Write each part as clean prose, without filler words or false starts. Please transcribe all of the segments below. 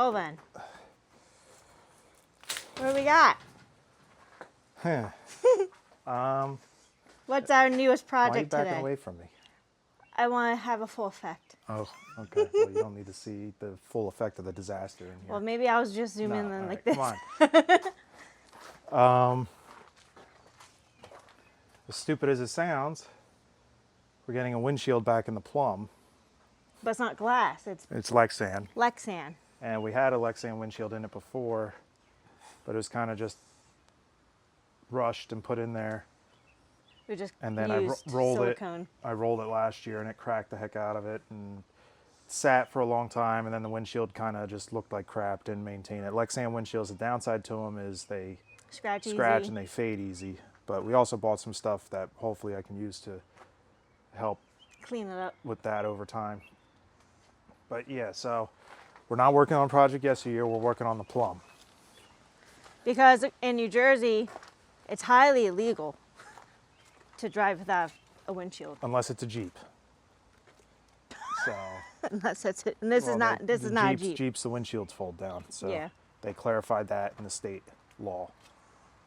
Well then. What do we got? What's our newest Why are you project backing today? away from me? I want to have a full effect. Oh, okay. Well, you don't need to see the full effect of the disaster in here. Well, maybe I was just zooming in all like right, this. Come on. As stupid as it sounds, we're getting a windshield back in the plum. But it's not glass. It's lexan. Lexan. And we had a lexan windshield in it before, but it was kind of just rushed and put in there. We just And then used I rolled silicone. it. I rolled it last year, and it cracked the heck out of it, and sat for a long time. And then the windshield kind of just looked like crap. Didn't maintain it. Lexan windshields, the downside to them is they Scratch and they fade easy. But we also bought some stuff that hopefully I can use to help clean it up with that over time. But yeah, so we're not working on Project Yesteryear. We're working on the plum. because in New Jersey, it's highly illegal to drive without a windshield. Unless it's a Jeep. So Unless it's it. And this is not a Jeep. Jeeps, the windshields fold down. So Yeah. they clarified that in the state law.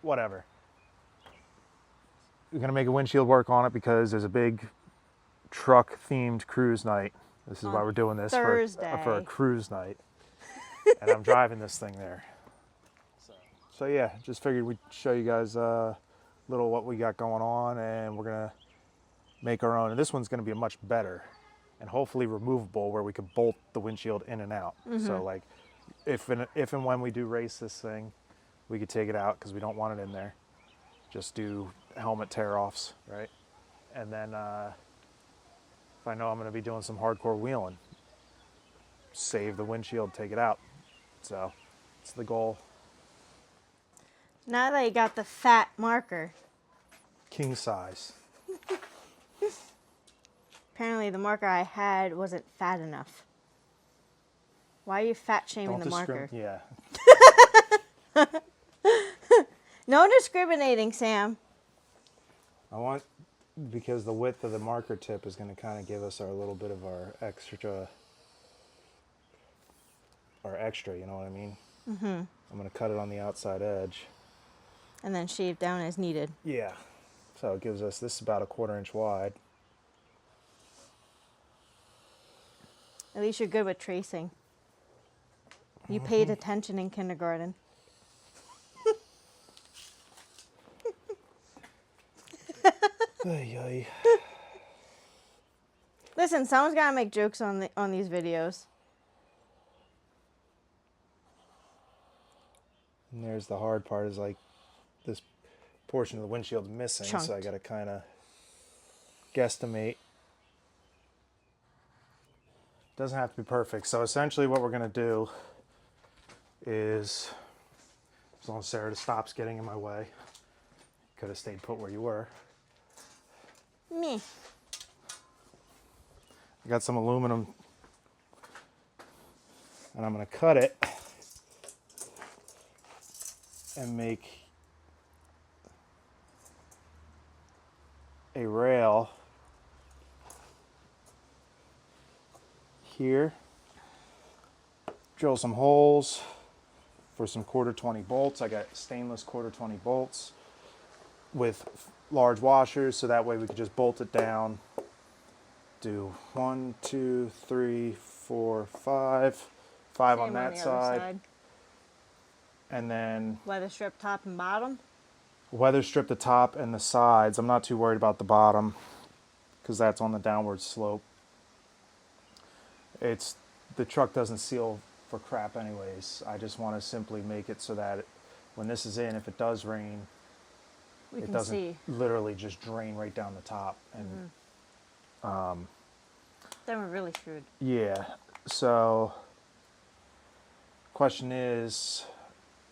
Whatever. We're gonna make a windshield work on it because there's a big truck-themed cruise night. This is why we're doing this for a cruise night. And I'm driving this thing there. So yeah, just figured we'd show you guys a little what we got going on, and we're gonna make our own. And this one's gonna be much better and hopefully removable, where we could bolt the windshield in and out. So like if and when we do race this thing, we could take it out because we don't want it in there. Just do helmet tear-offs, right? And then if I know I'm gonna be doing some hardcore wheeling, save the windshield, take it out. So it's the goal. Now that you got the fat marker, King size. apparently the marker I had wasn't fat enough. Why are you fat shaming the marker? Yeah. No discriminating, Sam. Because the width of the marker tip is going to kind of give us our little bit of our extra, you know what I mean? Mm-hmm. I'm going to cut it on the outside edge. And then shave down as needed. Yeah. So it gives us, this is about 1/4 inch wide. At least you're good with tracing. You paid attention in kindergarten. Ay, ay. Listen, someone's got to make jokes on these videos. And there's the hard part, is like this portion of the windshield's missing, Chunked. so I got to kind of guesstimate. Doesn't have to be perfect. So essentially what we're going to do is, as long as Sarah stops getting in my way, could have stayed put where you were. Me. I got some aluminum, and I'm going to cut it and make a rail here. Drill some holes for some 1/4-20 bolts. I got stainless 1/4-20 bolts with large washers, so that way we could just bolt it down. Do 1, 2, 3, 4, 5. 5 on that side. And then Weather strip top and bottom. weather strip the top and the sides. I'm not too worried about the bottom because that's on the downward slope. The truck doesn't seal for crap anyways. I just want to simply make it so that when this is in, if it does rain, We it can doesn't see. literally just drain right down the top. And Then we're really screwed. yeah, so question is,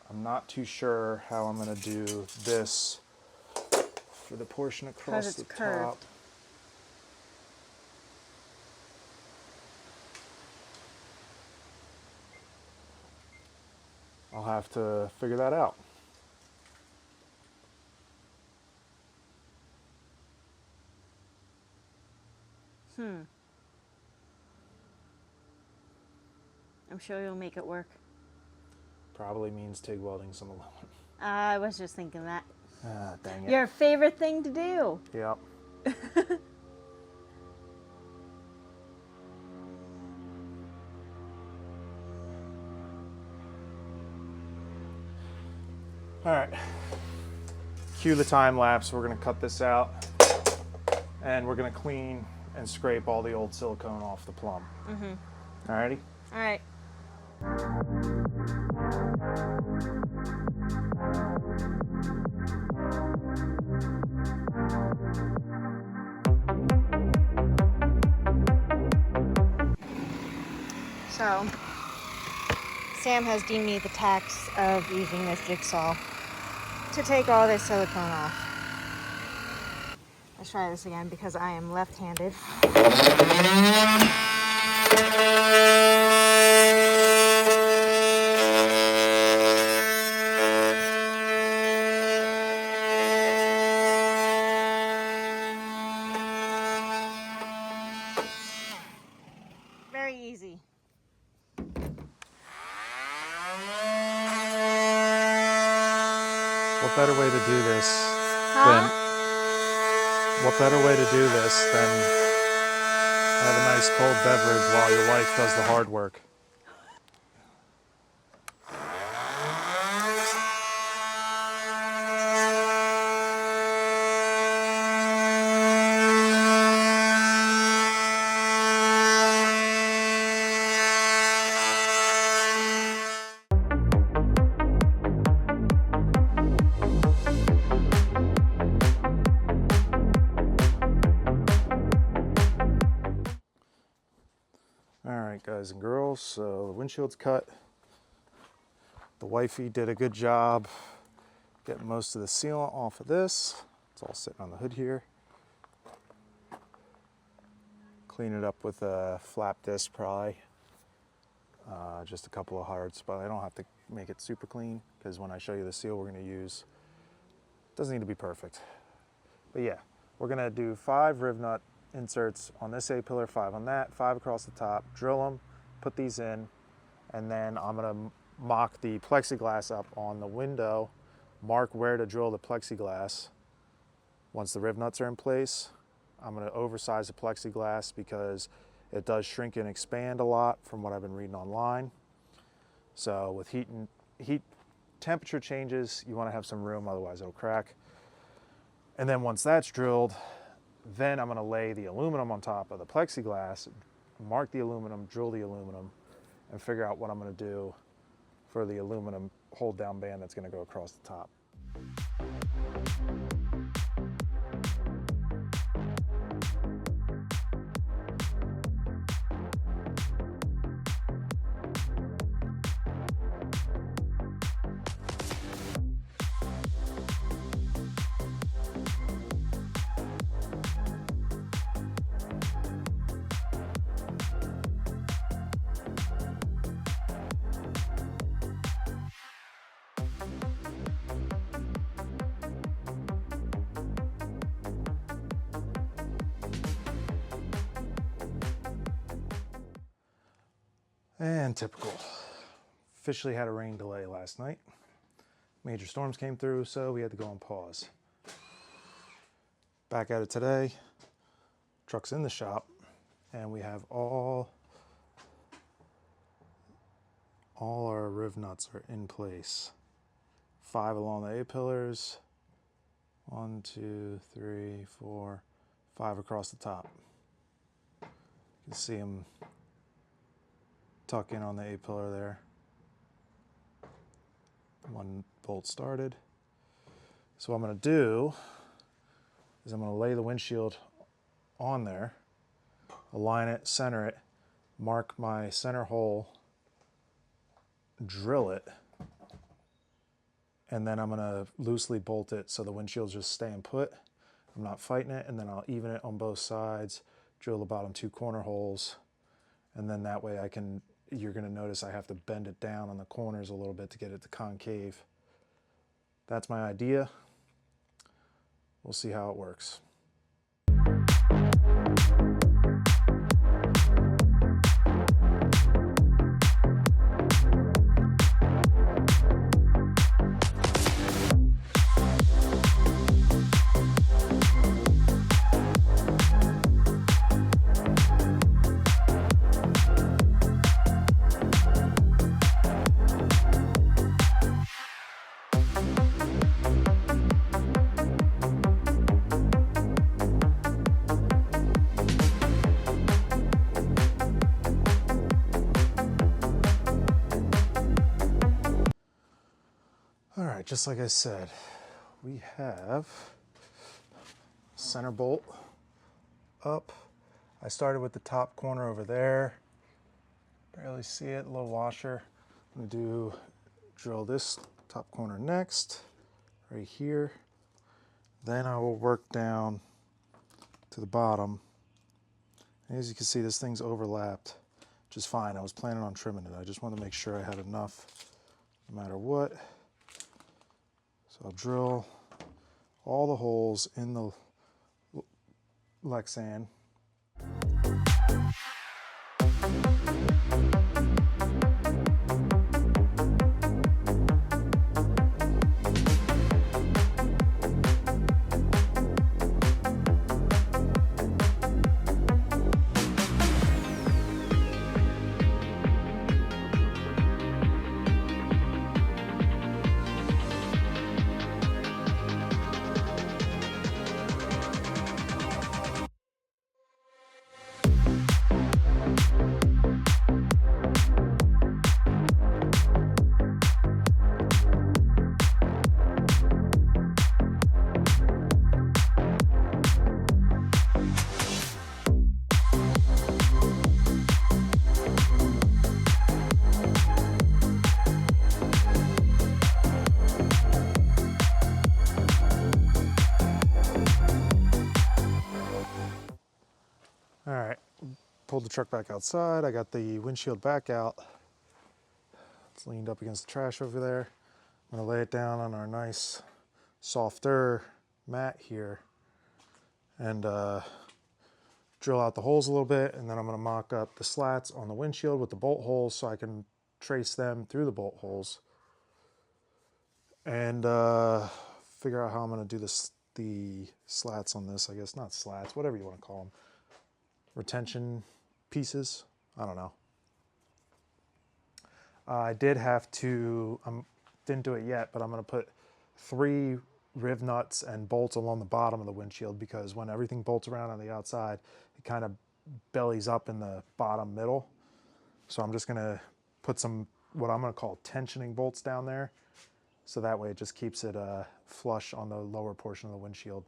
I'm not too sure how I'm going to do this for the portion across it's the curved. top. I'll have to figure that out. I'm sure you'll make it work. probably means TIG welding some aluminum. I was just thinking that. Ah, dang it. Your favorite thing to do. Yep. All right. Cue the time lapse. We're going to cut this out, and we're going to clean and scrape all the old silicone off the plumb. All righty? All right. So, Sam has deemed me the tax of using this jigsaw to take all this silicone off. Let's try this again because I am left-handed. Very easy. What better way to do this than have a nice cold beverage while your wife does the hard work? Alright guys and girls, so the windshield's cut. The wifey did a good job getting most of the sealant off of this. It's all sitting on the hood here. Clean it up with a flap disc probably. Just a couple of hards, but I don't have to make it super clean because when I show you the seal we're going to use, it doesn't need to be perfect. But yeah, we're going to do 5 riv nut inserts on this A-pillar, 5 on that, 5 across the top, drill them, put these in, and then I'm going to mock the plexiglass up on the window, mark where to drill the plexiglass. Once the riv nuts are in place, I'm going to oversize the plexiglass because it does shrink and expand a lot from what I've been reading online. So with heat temperature changes, you want to have some room, otherwise it'll crack. And then once that's drilled, then I'm going to lay the aluminum on top of the plexiglass, mark the aluminum, drill the aluminum, and figure out what I'm going to do for the aluminum hold down band that's going to go across the top. And typical. Officially had a rain delay last night. Major storms came through, so we had to go on pause. Back at it today. Truck's in the shop, and we have all our riv nuts are in place. 5 along the A-pillars. 1, 2, 3, 4, 5 across the top. You can see them tuck in on the A-pillar there. 1 bolt started. So what I'm going to do is I'm going to lay the windshield on there, align it, center it, mark my center hole, drill it, and then I'm going to loosely bolt it so the windshield's just staying put. I'm not fighting it, and then I'll even it on both sides, drill the bottom 2 corner holes, and then that way I can, you're going to notice I have to bend it down on the corners a little bit to get it to concave. That's my idea. We'll see how it works. All right, just like I said, we have center bolt up. I started with the top corner over there. Barely see it, a little washer. I'm gonna drill this top corner next, right here. Then I will work down to the bottom. And as you can see, this thing's overlapped, which is fine. I was planning on trimming it. I just wanted to make sure I had enough no matter what. So I'll drill all the holes in the lexan. All right, pulled the truck back outside. I got the windshield back out. It's leaned up against the trash over there. I'm gonna lay it down on our nice softer mat here and drill out the holes a little bit, and then I'm gonna mock up the slats on the windshield with the bolt holes so I can trace them through the bolt holes and figure out how I'm gonna do the slats on this, I guess. Not slats, whatever you wanna call them. Retention pieces, I don't know. I did have to, didn't do it yet, but I'm gonna put 3 riv nuts and bolts along the bottom of the windshield, because when everything bolts around on the outside, it kind of bellies up in the bottom middle. So I'm just gonna put some, what I'm gonna call tensioning bolts down there. So that way it just keeps it flush on the lower portion of the windshield.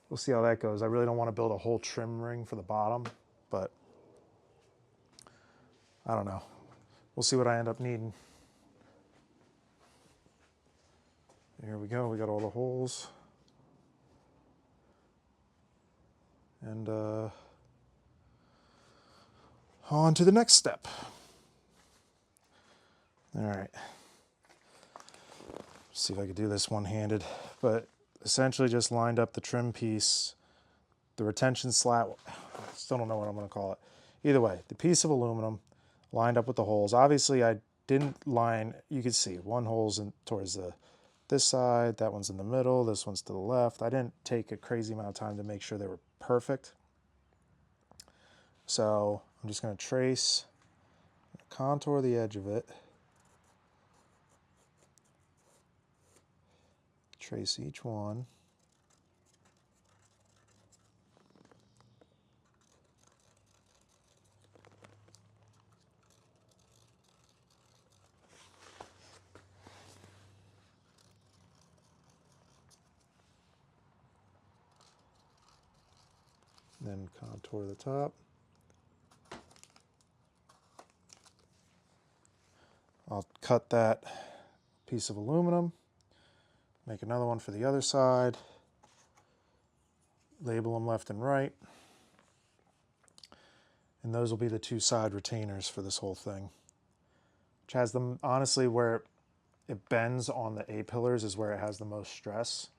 We'll see how that goes. I really don't want to build a whole trim ring for the bottom, but I don't know. We'll see what I end up needing. Here we go. We got all the holes. And on to the next step. All right. See if I could do this one-handed, but essentially just lined up the trim piece, the retention slat, still don't know what I'm going to call it. Either way, the piece of aluminum lined up with the holes. Obviously I didn't line, you can see one hole's in towards this side, that one's in the middle, this one's to the left. I didn't take a crazy amount of time to make sure they were perfect. So I'm just going to trace, contour the edge of it. Trace each one. Then contour the top. I'll cut that piece of aluminum. Make another one for the other side, label them left and right, and those will be the 2 side retainers for this whole thing, which has them, honestly, where it bends on the A-pillars is where it has the most stress,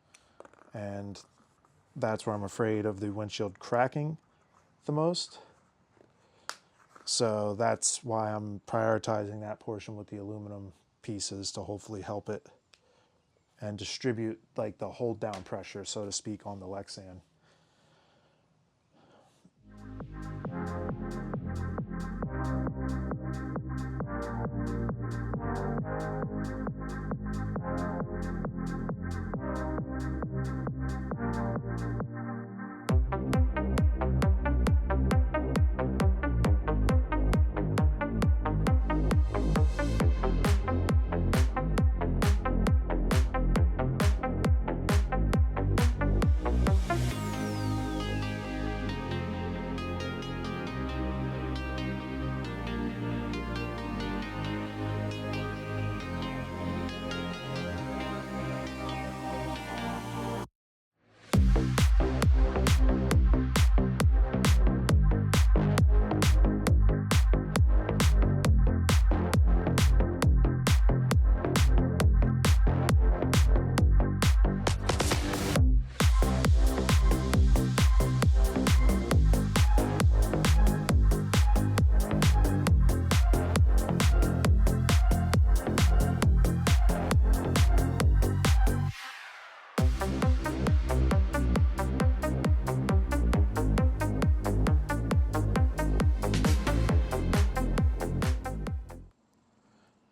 and that's where I'm afraid of the windshield cracking the most. So that's why I'm prioritizing that portion with the aluminum pieces to hopefully help it and distribute like the hold down pressure, so to speak, on the lexan.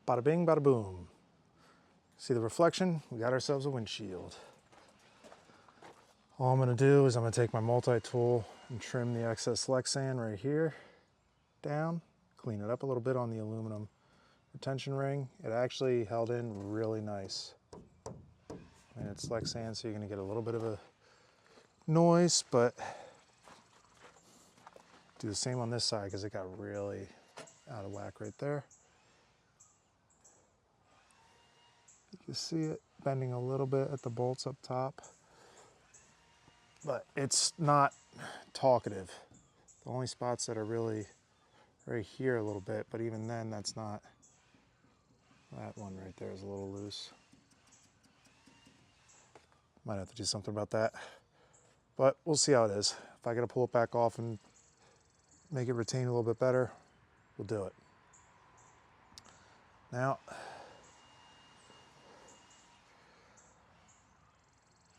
Bada bing, bada boom. See the reflection? We got ourselves a windshield. All I'm gonna do is I'm gonna take my multi-tool and trim the excess lexan right here down, clean it up a little bit on the aluminum retention ring. It actually held in really nice. And it's lexan, so you're gonna get a little bit of a noise, but do the same on this side because it got really out of whack right there. You can see it bending a little bit at the bolts up top, but it's not talkative. The only spots that are really right here a little bit, but even then that's not, that one right there is a little loose. Might have to do something about that, but we'll see how it is. If I gotta pull it back off and make it retain a little bit better, we'll do it. Now,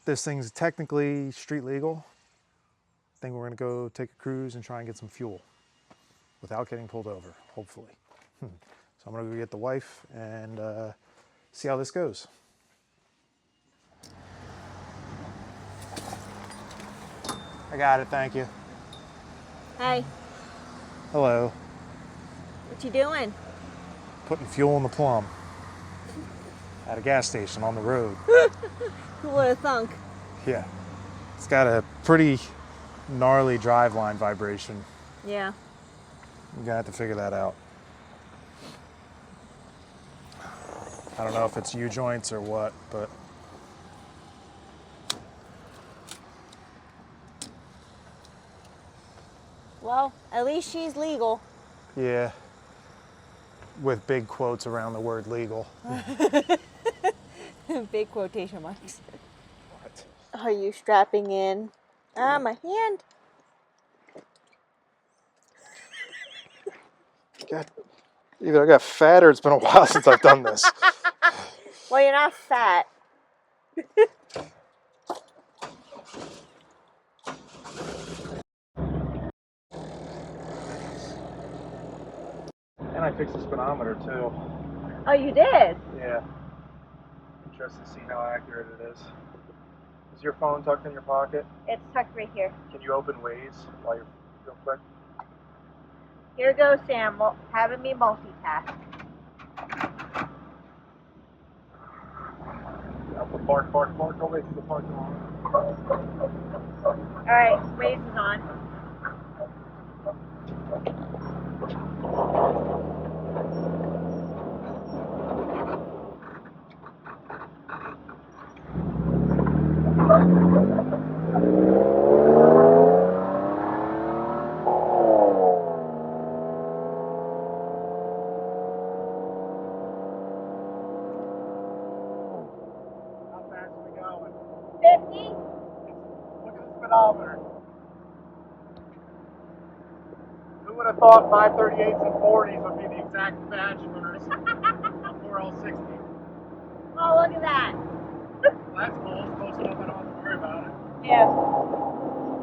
this thing's technically street legal. I think we're gonna go take a cruise and try and get some fuel without getting pulled over, hopefully. So I'm gonna go get the wife and see how this goes. I got it, thank you. Hey, Hello. what you doing? Putting fuel in the plum at a gas station on the road. Who would have thunk? Yeah, it's got a pretty gnarly driveline vibration. Yeah. You're gonna have to figure that out. I don't know if it's U-joints or what, but Well, at least she's legal. yeah, with big quotes around the word legal. Big quotation marks. What? Are you strapping in? Ah, my hand. God, either I got fat or it's been a while since I've done this. Well, you're not fat. And I fixed the speedometer too. Oh, you did? Yeah. Interested to see how accurate it is. Is your phone tucked in your pocket? It's tucked right here. Can you open Waze while you're real quick? Here goes Sam, having me multitask. Park, go away through the parking lot. All right, Waze is on. How fast are we going? 50? Look at the speedometer. Who would have thought 538s and 40s would be the exact match for all 60? Oh, look at that. Well, that's cool. It's close enough I don't have to worry about it. Yeah.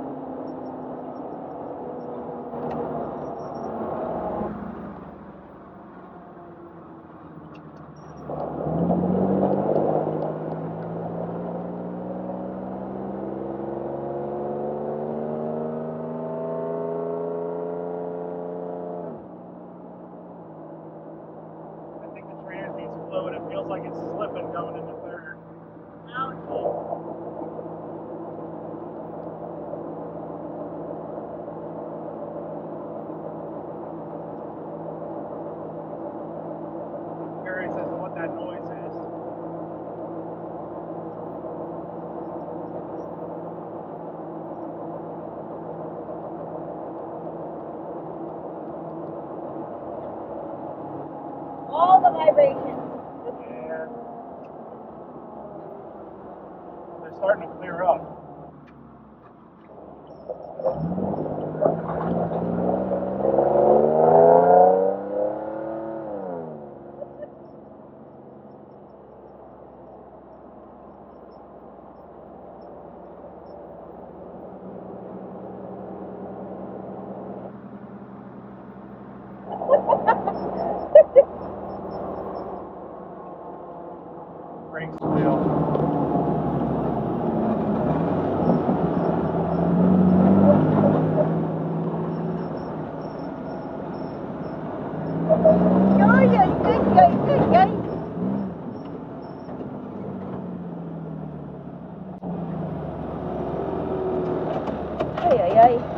I think the transient's fluid. It feels like it's slipping going into third. Oh, Curious as to what that noise is. all the vibrations. Yeah. They're starting to clear up. springs wheel. Ay, ay, ay.